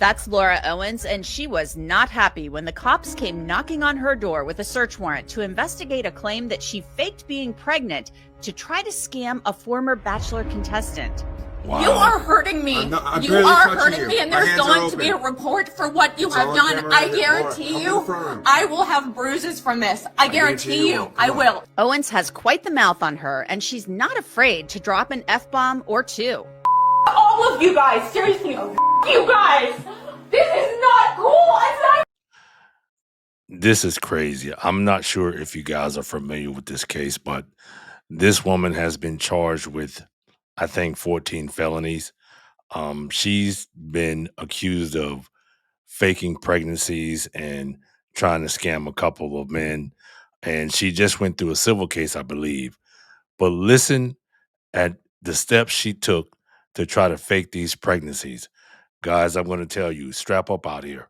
That's Laura Owens, and she was not happy when the cops came knocking on her door with a search warrant to investigate a claim that she faked being pregnant to try to scam a former Bachelor contestant. Wow. You are hurting me. You are hurting me, and there's going to be a report for what you have done. I guarantee you, I will have bruises from this. I guarantee you, I will. Owens has quite the mouth on her, and she's not afraid to drop an F-bomb or two. All of you guys, seriously, you guys. This is not cool. This is crazy. I'm not sure if you guys are familiar with this case, but this woman has been charged with, I think, 14 felonies. She's been accused of faking pregnancies and trying to scam a couple of men. And she just went through a civil case, I believe. But listen at the steps she took to try to fake these pregnancies. Guys, I'm going to tell you, strap up out here.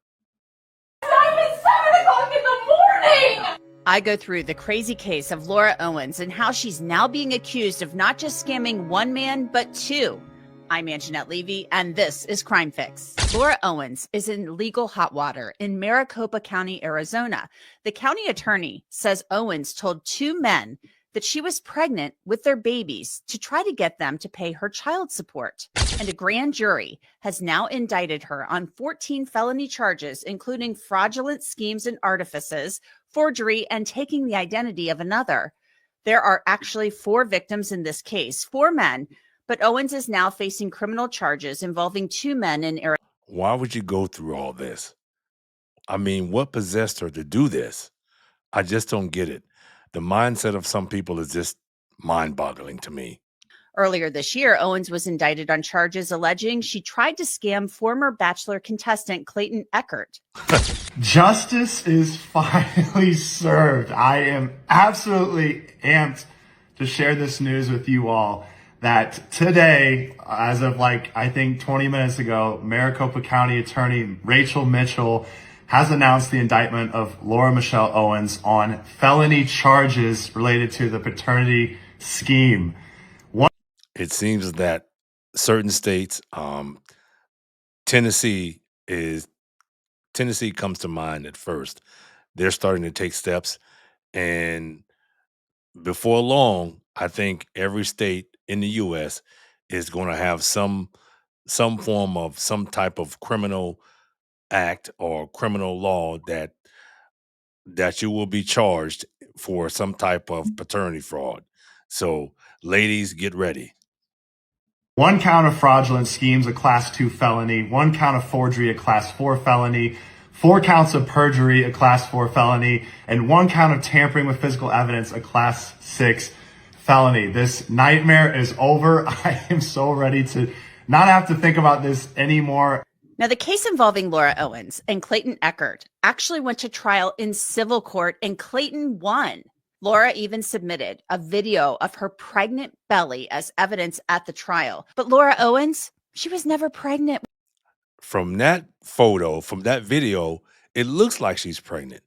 It's 7 o'clock in the morning. I go through the crazy case of Laura Owens and how she's now being accused of not just scamming one man, but two. I'm Anjanette Levy, and this is Crime Fix. Laura Owens is in legal hot water in Maricopa County, Arizona. The county attorney says Owens told two men that she was pregnant with their babies to try to get them to pay her child support. And a grand jury has now indicted her on 14 felony charges, including fraudulent schemes and artifices, forgery, and taking the identity of another. There are actually 4 victims in this case, 4 men, but Owens is now facing criminal charges involving 2 men in Arizona. Why would you go through all this? I mean, what possessed her to do this? I just don't get it. The mindset of some people is just mind-boggling to me. Earlier this year, Owens was indicted on charges alleging she tried to scam former Bachelor contestant Clayton Echard. Justice is finally served. I am absolutely amped to share this news with you all that today, as of I think 20 minutes ago, Maricopa County Attorney Rachel Mitchell has announced the indictment of Laura Michelle Owens on felony charges related to the paternity scheme. It seems that certain states, Tennessee comes to mind at first. They're starting to take steps, and before long, I think every state in the U.S. is going to have some form of some type of criminal act or criminal law that you will be charged for some type of paternity fraud. So, ladies, get ready. 1 count of fraudulent schemes, a class 2 felony, 1 count of forgery, a class 4 felony, 4 counts of perjury, a class 4 felony, and 1 count of tampering with physical evidence, a class 6 felony. This nightmare is over. I am so ready to not have to think about this anymore. Now, the case involving Laura Owens and Clayton Echard actually went to trial in civil court, and Clayton won. Laura even submitted a video of her pregnant belly as evidence at the trial. But Laura Owens, she was never pregnant. From that photo, from that video, it looks like she's pregnant.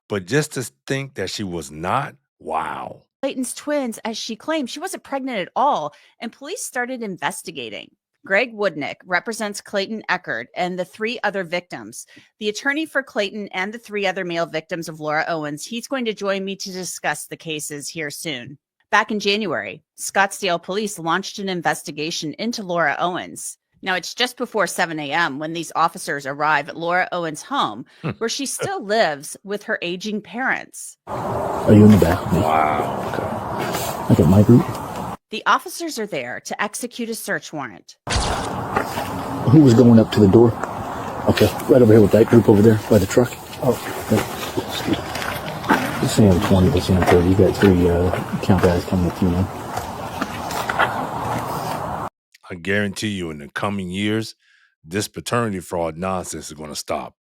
But just to think that she was not, wow. Clayton's twins, as she claimed, she wasn't pregnant at all, and police started investigating. Greg Woodnick represents Clayton Echard and the 3 other victims. The attorney for Clayton and the 3 other male victims of Laura Owens, he's going to join me to discuss the cases here soon. Back in January, Scottsdale police launched an investigation into Laura Owens. Now, it's just before 7 a.m. when these officers arrive at Laura Owens' home, where she still lives with her aging parents. Are you in the back? Wow. Okay. I got my group. The officers are there to execute a search warrant. Who was going up to the door? Okay, right over here with that group over there by the truck. Oh, okay. Let's say I'm 20, let's say I'm 30. You got 3 count guys coming with you now. I guarantee you in the coming years, this paternity fraud nonsense is going to stop.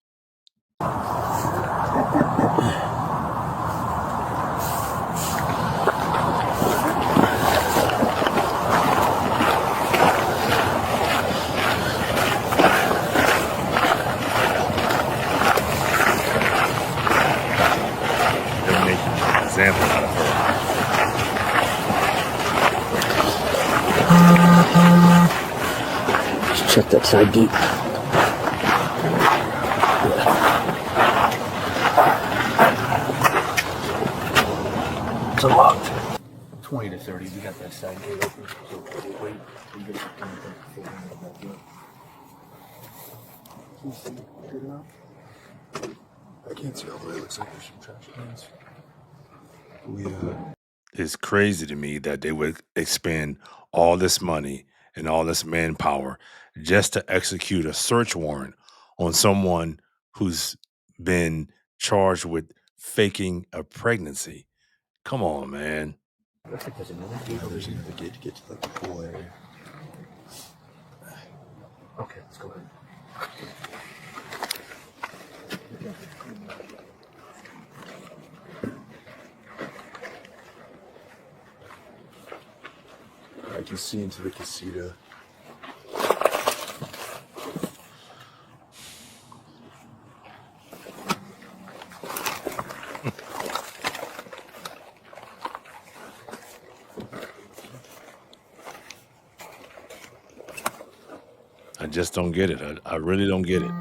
They're making an example out of her. Just check that side gate. 20 to 30. We got that side gate open, so we'll wait. We get it. I can't see all the way. It looks like there's some trash cans. It's crazy to me that they would expend all this money and all this manpower just to execute a search warrant on someone who's been charged with faking a pregnancy. Come on, man. Looks like there's another gate. There's another gate to get to like the pool area. Okay, let's go ahead. I can see into the casita. I just don't get it. I really don't get it.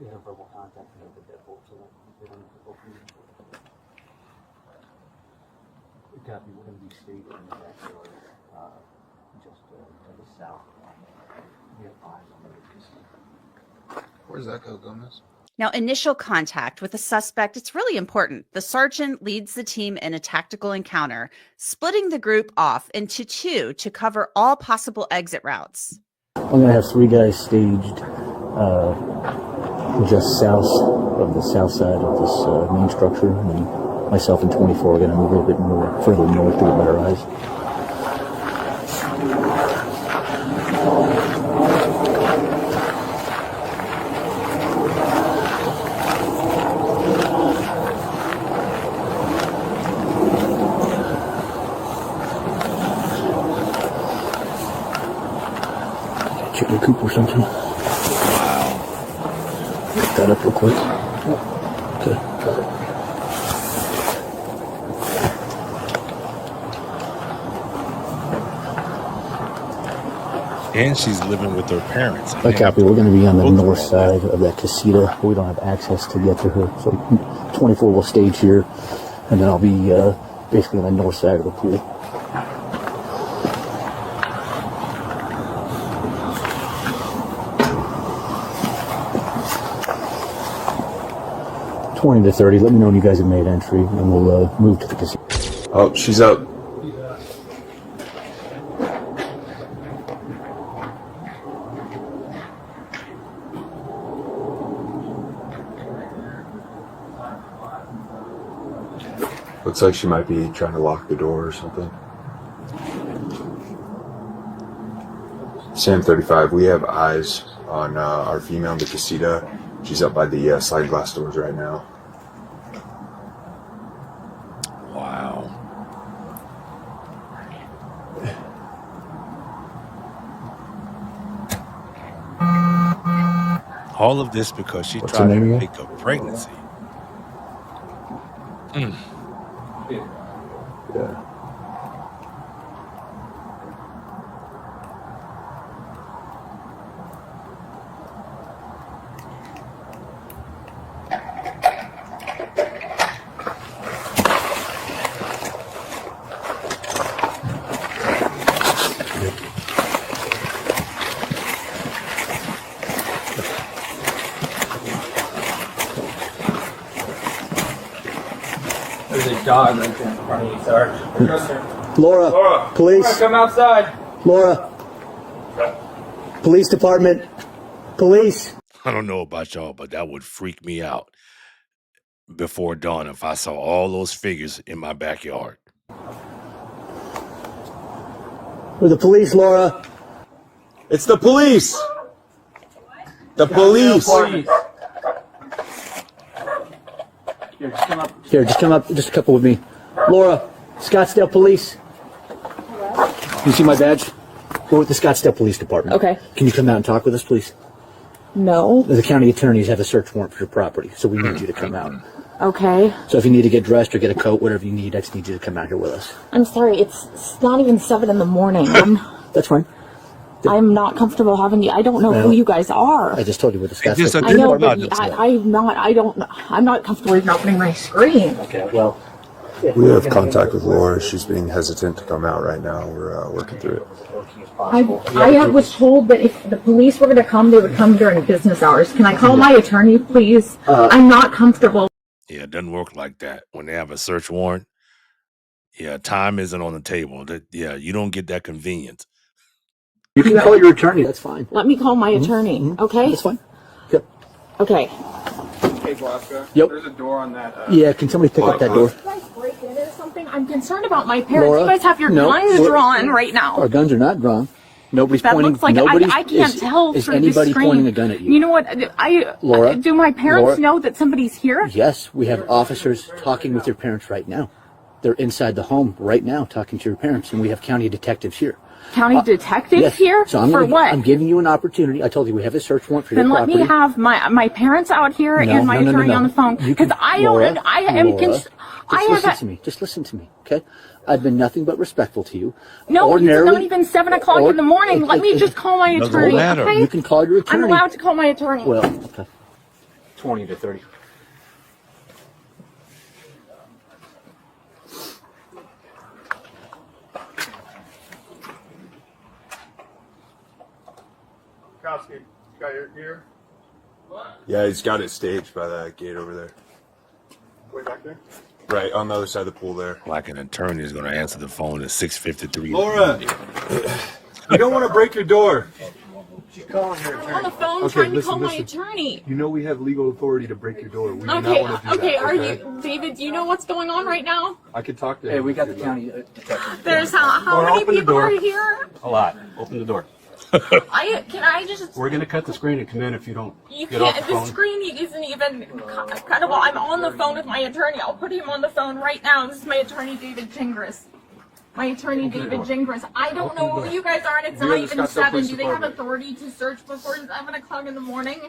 We have verbal contact with the deadbolt, so that we don't have to open it. Copy, we're going to be staying in the backyard, just to the south. We have eyes on the casino. Where's that go, Gomez? Now, initial contact with the suspect, it's really important. The sergeant leads the team in a tactical encounter, splitting the group off into two to cover all possible exit routes. I'm going to have 3 guys staged just south of the south side of this main structure, and then myself and 24 are going to move a little bit more further north to get better eyes. Check the coop or something. Wow. Pick that up real quick. Okay. And she's living with her parents. I copy. We're going to be on the north side of that casita. We don't have access to get to her. So 24 will stage here, and then I'll be basically on the north side of the pool. $20 to $30. Let me know when you guys have made entry, and we'll move to the casino. Oh, she's out. Looks like she might be trying to lock the door or something. Sam 35, we have eyes on our female in the casita. She's up by the sliding glass doors right now. Wow. All of this because she tried to make a pregnancy. Yeah. There's a dog right there in front of you, sir. Laura, police. Laura, come outside. Laura, police department, police. I don't know about y'all, but that would freak me out before dawn if I saw all those figures in my backyard. We're the police, Laura. It's the police! The police! Here, just come up, just a couple with me. Laura, Scottsdale Police. You see my badge? We're with the Scottsdale Police Department. Okay. Can you come out and talk with us, please? No. The county attorneys have a search warrant for your property, so we need you to come out. Okay. So if you need to get dressed or get a coat, whatever you need, I just need you to come out here with us. I'm sorry, it's not even 7 in the morning. That's fine. I'm not comfortable having you. I don't know who you guys are. I just told you what the Scottsdale just a Police I know, Department. but I'm not comfortable even opening my screen. Okay, well, We have contact with Laura. She's being hesitant to come out right now. We're working through it. I was told that if the police were going to come, they would come during business hours. Can I call my attorney, please? I'm not comfortable. Yeah, it doesn't work like that. When they have a search warrant, yeah, time isn't on the table. You don't get that convenience. You can call your attorney. That's fine. Let me call my attorney, okay? That's fine. Yep. Okay. Hey, Blasco. Yep. There's a door on that. Yeah, can somebody pick up that door? You guys break in or something? I'm concerned about my parents. Laura, you guys have your guns drawn right now. Our guns are not drawn. Nobody's That pointing. looks like I can't tell Is through anybody the screen. pointing a gun at you? You know what? Laura, do my parents Laura? know that somebody's here? Yes, we have officers talking with your parents right now. They're inside the home right now talking to your parents, and we have county detectives here. County detectives Yes. here? So For what? I'm giving you an opportunity. I told you we have a search warrant for your Then let property. me have my parents out here and my attorney on the phone, because Laura, I am Just listen to me. Just listen to me, okay? I've been nothing but respectful to you. No, it's not even 7 o'clock in the morning. Let me just call my attorney, okay? You can call your attorney. I'm allowed to call my attorney. Well, okay. 20 to 30. Kowski, you got your gear? Yeah, he's got it staged by that gate over there. Way back there? Right, on the other side of the pool there. Like an attorney is going to answer the phone at 6:53. Laura, you don't want to break your door. I'm on the phone trying to call my attorney. You know we have legal authority to break your door. We do not Okay, want to do okay, that. are you, David, do you know what's going on right now? I could talk to him. Hey, we got the county detective. There's how Laura, many open the people door. are here? A lot. Open the door. Can I just... We're going to cut the screen and come in if you don't You get off can't. the The phone. screen isn't even kind of. I'm on the phone with my attorney. I'll put him on the phone right now. This is my attorney, David Gingras. My attorney, David Gingras. I don't know where you guys are, and it's We not are the even Scottsdale 7. Police Do they have Department. authority to search before 7 o'clock in the morning?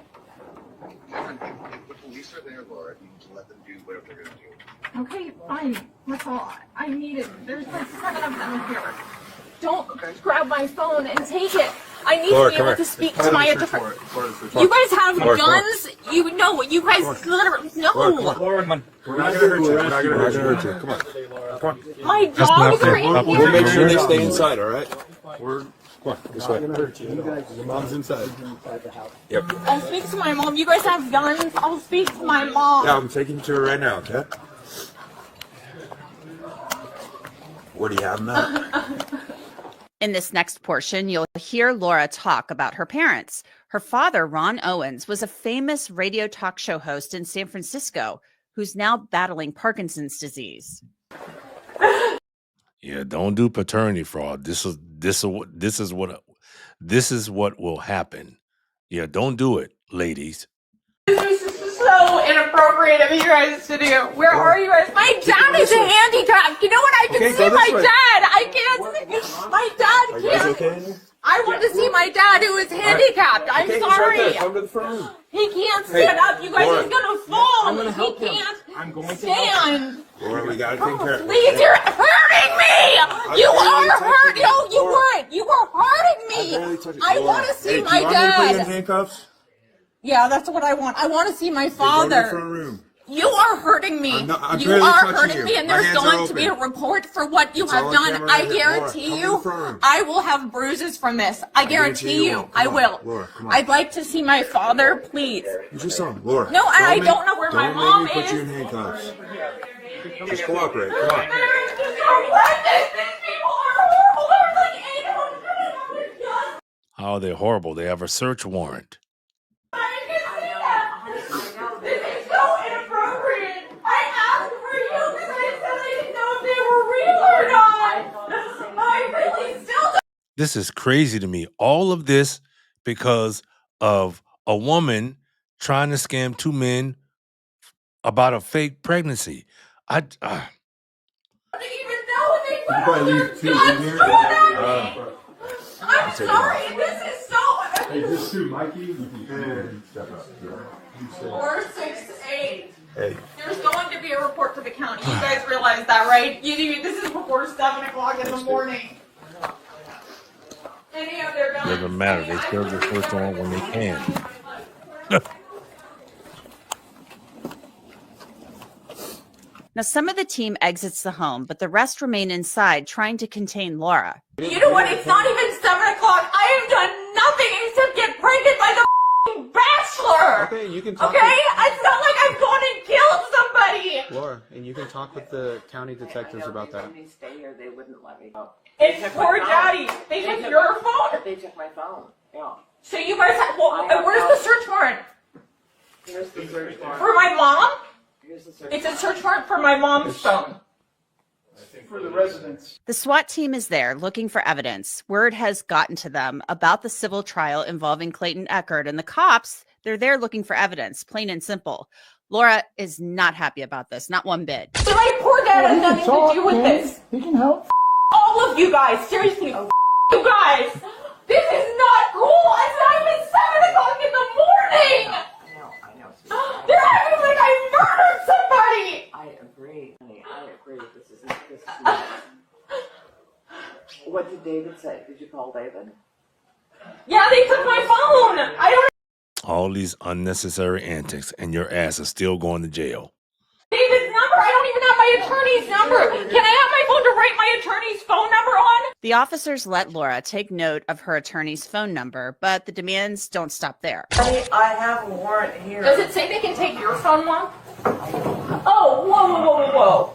The police are there, Laura. You need to let them do whatever they're going to do. Okay, fine. That's all. I need it. There's like 7 of them here. Don't grab my phone and take it. I need Laura, to be come able here. to speak to my attorney. You guys have guns? You know, you guys literally no. Laura, come on. We're not going to hurt you. We're not going to hurt you. Come on. Come on. My dogs are in We'll here. make sure they stay inside, all right? Come on, this way. Your mom's inside. Yep. I'll speak to my mom. You guys have guns. I'll speak to my mom. Yeah, I'm taking you to her right now, okay? Where do you have them at? In this next portion, you'll hear Laura talk about her parents. Her father, Ron Owens, was a famous radio talk show host in San Francisco who's now battling Parkinson's disease. Yeah, don't do paternity fraud. This is what will happen. Yeah, don't do it, ladies. This is so inappropriate of you guys to do. Where are you guys? My dad is handicapped. You know what? I can see my dad. I can't see. My dad can't. I want to see my dad who is handicapped. I'm sorry. Come to the front room. He can't stand up. You guys, Laura. he's gonna fall. I'm gonna help He him. can't I'm going to stand. Laura, we got to take care of it. Please, you're hurting me. You are hurting. No, you weren't. You were hurting me. I want to see my Do you want me to put you in dad. handcuffs? Yeah, that's what I want. I want to see my Go to the front father. room. You are hurting me. I'm You barely are touching hurting you. me, and My there's hands are going to be a open. report for what you It's have all on done. camera I right there. guarantee Laura, come you, to the front room. I will have bruises from this. I guarantee you, I Come on. will. Laura, come on. I'd like to see my father, please. You just saw him. Laura. No, I don't know where my mom Don't make me put you in is. handcuffs. Just cooperate. Come on. These people are horrible. There's like 800 guns. How are they horrible? They have a search warrant. I can see that. This is so inappropriate. I asked for you because I said I didn't know if they were real or not. I really still don't. This is crazy to me. All of this because of a woman trying to scam two men about a fake pregnancy. even know they put all probably their leave two in guns here. at me. I'm sorry. This is so. Hey, this too, Mikey. You can step up. Yeah. 468. Hey. There's going to be a report to the county. You guys realize that, right? This is before 7 o'clock in the morning. Any of their guns. Doesn't matter. They serve the search warrant when they can. Now, some of the team exits the home, but the rest remain inside trying to contain Laura. You know what? It's not even 7 o'clock. I have done nothing except get pregnant by the bachelor. Okay, you can talk. Okay? It's not like I've gone and killed somebody. Laura, and you can talk with the county detectives about that. When they stay here, they wouldn't let me go. It's poor daddy. They took your phone? They took my phone. Yeah. So you guys have, well, where's the search warrant? Here's the search warrant. For my mom? Here's the search It's a search warrant for my mom's phone. For the residents. The SWAT team is there looking for evidence. Word has gotten to them about the civil trial involving Clayton Echard, and the cops, they're there looking for evidence, plain and simple. Laura is not happy about this, not one bit. So my poor dad has nothing to do with this. He can help. All of you guys, seriously, you guys. This is not cool. It's not even 7 o'clock in the morning. I know. They're acting like I murdered somebody. I agree, honey. I agree. This is not. What did David say? Did you call David? Yeah, they took my phone. I don't All these unnecessary antics, and your ass is still going to jail. have David's number. I don't even have my attorney's number. Can I have my phone to write my attorney's phone number on? The officers let Laura take note of her attorney's phone number, but the demands don't stop there. I have a warrant here. Does it say they can take your phone, Mom? Oh, whoa.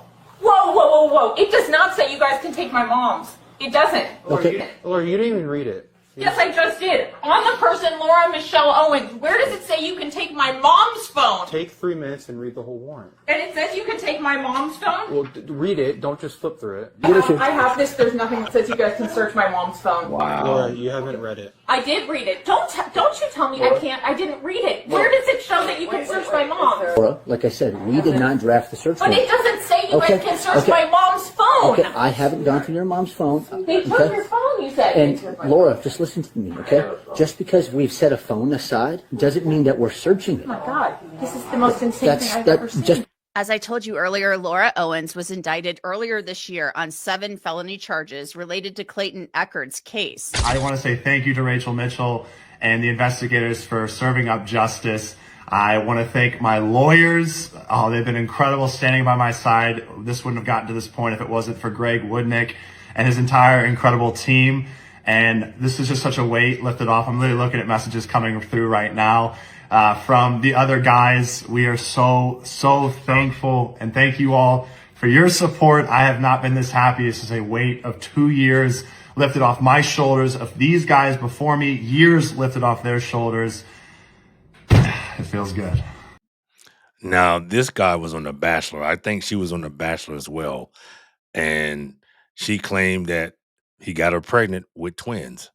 It does not say you guys can take my mom's. It doesn't. Okay. Laura, you didn't even read it. Yes, I just did. On the person, Laura Michelle Owens, where does it say you can take my mom's phone? Take 3 minutes and read the whole warrant. And it says you can take my mom's phone? Well, read it. Don't just flip through it. I have this. There's nothing that says you guys can search my mom's phone. Laura, you haven't read it. I did read it. Don't you tell me I can't. I didn't read it. Where does it show that you can search my mom? Laura, like I said, we did not draft the search But warrant. it doesn't say you guys can search okay. my mom's phone. Okay, I haven't gone through your mom's phone. They took your phone, you said. And Laura, just listen to me, okay? Just because we've set a phone aside doesn't mean that we're searching it. Oh my God, this is the most insane thing I've ever seen. As I told you earlier, Laura Owens was indicted earlier this year on 7 felony charges related to Clayton Echard's case. I want to say thank you to Rachel Mitchell and the investigators for serving up justice. I want to thank my lawyers. Oh, they've been incredible standing by my side. This wouldn't have gotten to this point if it wasn't for Greg Woodnick and his entire incredible team. And this is just such a weight lifted off. I'm literally looking at messages coming through right now from the other guys. We are so thankful, and thank you all for your support. I have not been this happy. This is a weight of 2 years lifted off my shoulders, of these guys before me, years lifted off their shoulders. It feels good. Now, this guy was on The Bachelor. I think she was on The Bachelor as well. And she claimed that he got her pregnant with twins.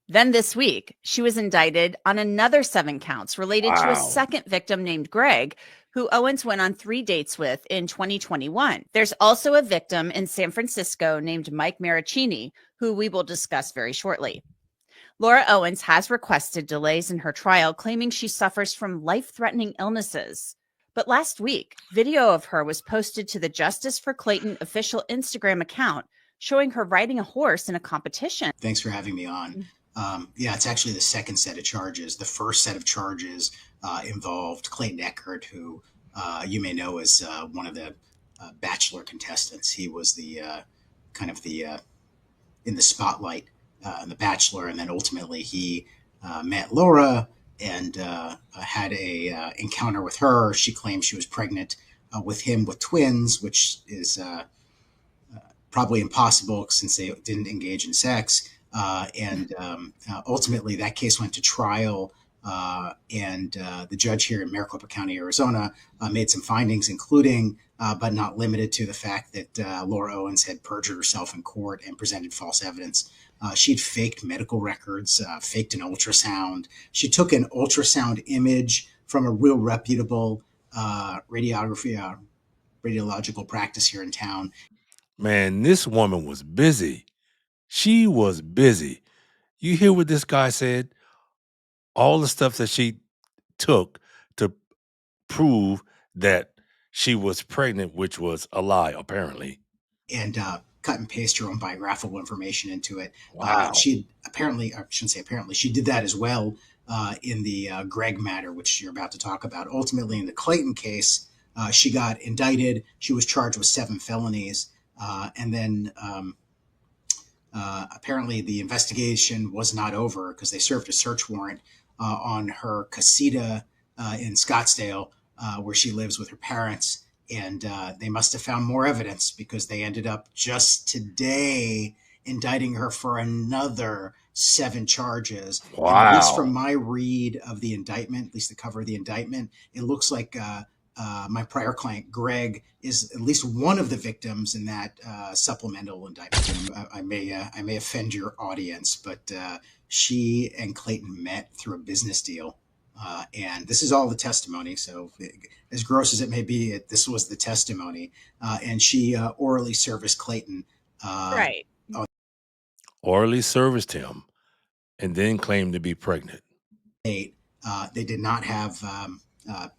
Then this week, she was indicted on another 7 counts related to a second victim named Greg, who Owens went on 3 dates with in 2021. There's also a victim in San Francisco named Mike Maricini, who we will discuss very shortly. Laura Owens has requested delays in her trial, claiming she suffers from life-threatening illnesses. But last week, video of her was posted to the Justice for Clayton official Instagram account, showing her riding a horse in a competition. Thanks for having me on. Yeah, it's actually the second set of charges. The first set of charges involved Clayton Echard, who you may know as one of the Bachelor contestants. He was the in the spotlight in the Bachelor, and then ultimately he met Laura and had a encounter with her. She claimed she was pregnant with him with twins, which is probably impossible since they didn't engage in sex. And ultimately, that case went to trial, and the judge here in Maricopa County, Arizona, made some findings, including, but not limited to, the fact that Laura Owens had perjured herself in court and presented false evidence. She'd faked medical records, faked an ultrasound. She took an ultrasound image from a real reputable radiological practice here in town. Man, this woman was busy. She was busy. You hear what this guy said? All the stuff that she took to prove that she was pregnant, which was a lie, apparently. And cut and paste her own biographical information into it. Wow. She apparently, I shouldn't say apparently, she did that as well in the Greg matter, which you're about to talk about. Ultimately, in the Clayton case, She got indicted. She was charged with 7 felonies. And then apparently the investigation was not over because they served a search warrant on her casita in Scottsdale, where she lives with her parents. And they must have found more evidence because they ended up just today indicting her for another 7 charges. Wow. And at least from my read of the indictment, at least the cover of the indictment, it looks like my prior client, Greg, is at least one of the victims in that supplemental indictment. I may offend your audience, but she and Clayton met through a business deal. And this is all the testimony. So as gross as it may be, this was the testimony. And she orally serviced Clayton. Right. Orally serviced him and then claimed to be pregnant. They did not have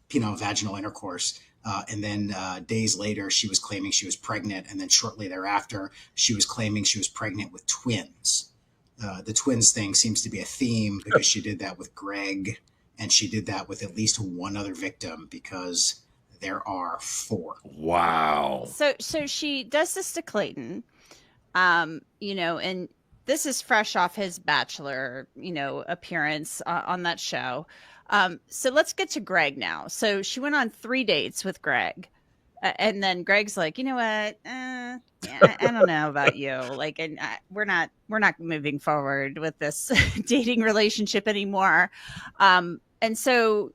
penile-vaginal intercourse. And then days later, she was claiming she was pregnant. And then shortly thereafter, she was claiming she was pregnant with twins. The twins thing seems to be a theme because she did that with Greg. And she did that with at least one other victim because there are 4. Wow. So she does this to Clayton, and this is fresh off his Bachelor, appearance on that show. So let's get to Greg now. So she went on 3 dates with Greg. And then Greg's like, you know what? I don't know about you. Like, and we're not moving forward with this dating relationship anymore. And so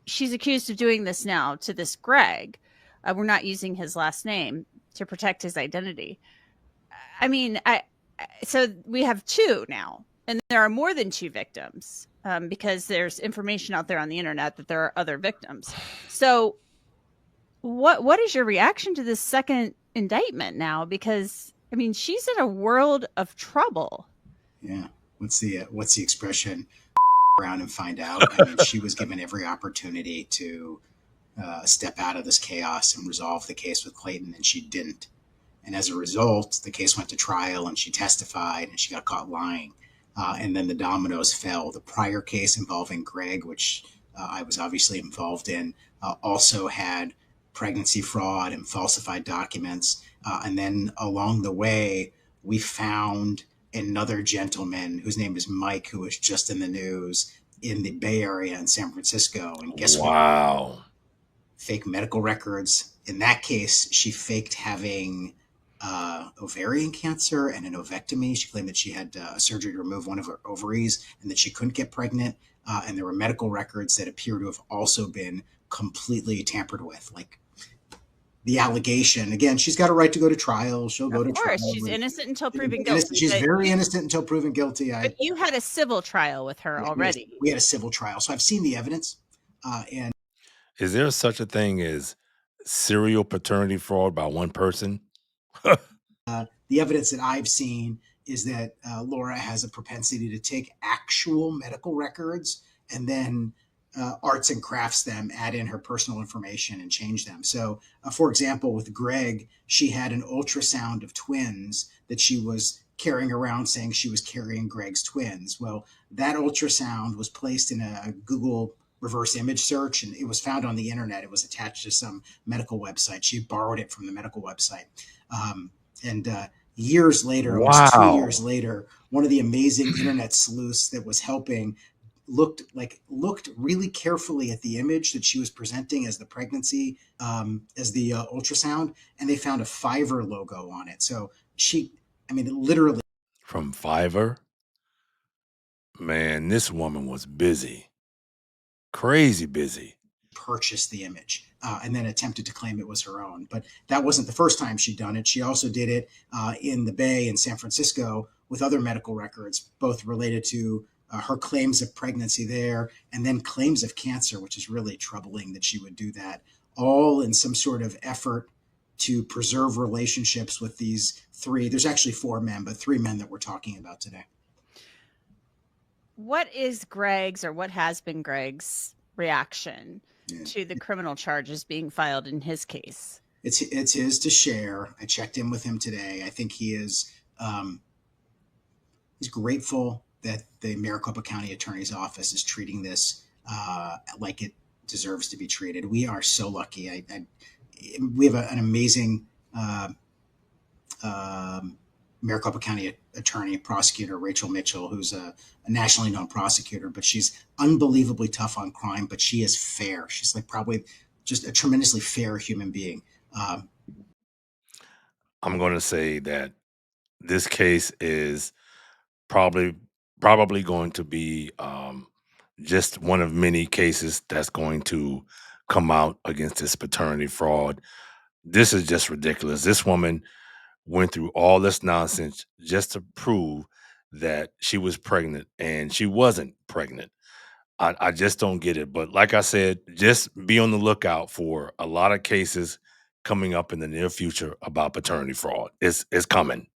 she's accused of doing this now to this Greg. We're not using his last name to protect his identity. I mean, so we have 2 now, and there are more than 2 victims because there's information out there on the internet that there are other victims. So what is your reaction to this second indictment now? Because I mean, she's in a world of trouble. Yeah. What's the expression? Around and find out. I mean, she was given every opportunity to step out of this chaos and resolve the case with Clayton, and she didn't. And as a result, the case went to trial, and she testified, and she got caught lying. And then the dominoes fell. The prior case involving Greg, which I was obviously involved in, also had pregnancy fraud and falsified documents. And then along the way, we found another gentleman whose name is Mike, who was just in the news in the Bay Area in San Francisco. And guess what? Wow. Fake medical records. In that case, she faked having ovarian cancer and an ovectomy. She claimed that she had surgery to remove one of her ovaries and that she couldn't get pregnant. And there were medical records that appear to have also been completely tampered with. Like, the allegation, again, she's got a right to go to trial. She'll go to trial. Of course, she's innocent until proven guilty. She's very innocent until proven guilty. But you had a civil trial with her already. We had a civil trial. So I've seen the evidence. And is there such a thing as serial paternity fraud by one person? The evidence that I've seen is that Laura has a propensity to take actual medical records and then arts and crafts them, add in her personal information and change them. So, for example, with Greg, she had an ultrasound of twins that she was carrying around saying she was carrying Greg's twins. Well, that ultrasound was placed in a Google reverse image search, and it was found on the internet. It was attached to some medical website. She borrowed it from the medical website. Years later, almost 2 years later, one of the amazing internet sleuths that was helping looked really carefully at the image that she was presenting as the pregnancy, as the ultrasound, and they found a Fiverr logo on it. So literally. From Fiverr? Man, this woman was busy. Crazy busy. Purchased the image and then attempted to claim it was her own. But that wasn't the first time she'd done it. She also did it in the Bay in San Francisco with other medical records, both related to her claims of pregnancy there and then claims of cancer, which is really troubling that she would do that, all in some sort of effort to preserve relationships with these 3. There's actually 4 men, but 3 men that we're talking about today. What is Greg's, or what has been Greg's, reaction to the criminal charges being filed in his case? It's his to share. I checked in with him today. I think he is he's grateful that the Maricopa County Attorney's Office is treating this like it deserves to be treated. We are so lucky. We have an amazing Maricopa County attorney, prosecutor, Rachel Mitchell, who's a nationally known prosecutor, but she's unbelievably tough on crime, but she is fair. She's like probably just a tremendously fair human being. I'm going to say that this case is probably going to be just one of many cases that's going to come out against this paternity fraud. This is just ridiculous. This woman went through all this nonsense just to prove that she was pregnant, and she wasn't pregnant. I just don't get it. But like I said, just be on the lookout for a lot of cases coming up in the near future about paternity fraud. It's coming.